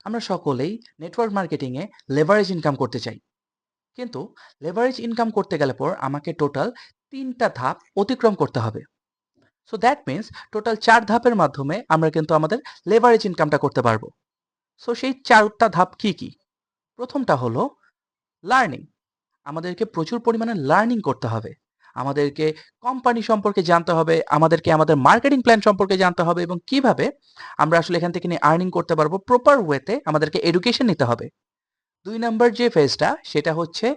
আমরা সকলেই network মার্কেটিংয়ে leverage income করতে চাই, কিন্তু লেভারেজ ইনকাম করতে গেলে পর আমাকে টোটাল ৩টা ধাপ অতিক্রম করতে হবে। সো দ্যাট মিন্স টোটাল ৪ ধাপের মাধ্যমে আমরা কিন্তু আমাদের লেভারেজ ইনকামটা করতে পারবো। সো সেই ৪টা ধাপ কি কি? প্রথমটা হলো লার্নিং। আমাদেরকে প্রচুর পরিমাণে লার্নিং করতে হবে। আমাদেরকে কোম্পানি সম্পর্কে জানতে হবে, আমাদেরকে আমাদের মার্কেটিং প্ল্যান সম্পর্কে জানতে হবে এবং কিভাবে আমরা আসলে এখান থেকে নিয়ে আর্নিং করতে পারবো প্রপার ওয়েতে আমাদেরকে এডুকেশন নিতে হবে। ২ নাম্বার যে ফেজটা সেটা হচ্ছে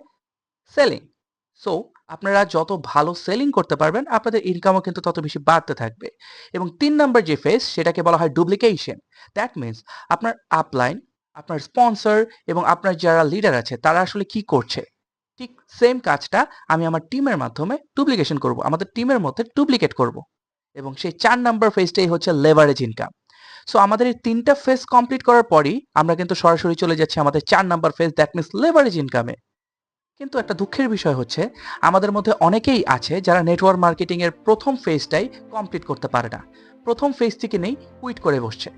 সেলিং। সো আপনারা যত ভালো সেলিং করতে পারবেন আপনাদের ইনকামও কিন্তু তত বেশি বাড়তে থাকবে। এবং ৩ নাম্বার যে ফেজ সেটাকে বলা হয় ডুপ্লিকেশন। দ্যাট মিন্স আপনার আপলাইন, আপনার স্পন্সর এবং আপনার যারা লিডার আছে তারা আসলে কি করছে, ঠিক সেম কাজটা আমি আমার টিমের মাধ্যমে ডুপ্লিকেশন করব, আমাদের টিমের মধ্যে ডুপ্লিকেট করব। এবং সেই ৪ নাম্বার ফেজটাই হচ্ছে লেভারেজ ইনকাম। সো আমাদের এই ৩টা ফেজ কমপ্লিট করার পরই আমরা কিন্তু সরাসরি চলে যাচ্ছি আমাদের ৪ number phase, that means leverage ইনকামে। কিন্তু একটা দুঃখের বিষয় হচ্ছে আমাদের মধ্যে অনেকেই আছে যারা নেটওয়ার্ক মার্কেটিং এর প্রথম ফেজটাই কমপ্লিট করতে পারে না, প্রথম ফেজ থেকে নেই কুইট করে বসছে।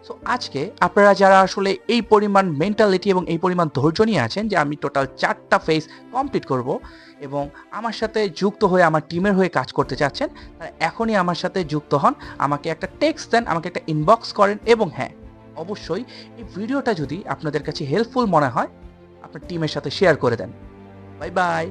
সো আজকে আপনারা যারা আসলে এই পরিমাণ মেন্টালিটি এবং এই পরিমাণ ধৈর্য নিয়ে আছেন যে আমি টোটাল ৪টা ফেজ কমপ্লিট করব এবং আমার সাথে যুক্ত হয়ে আমার টিমের হয়ে কাজ করতে চাচ্ছেন, তারা এখনই আমার সাথে যুক্ত হন। আমাকে একটা টেক্সট দেন, আমাকে একটা ইনবক্স করেন এবং হ্যাঁ, অবশ্যই এই ভিডিওটা যদি আপনাদের কাছে হেল্পফুল মনে হয় আপনার টিমের সাথে শেয়ার করে দেন। Bye bye.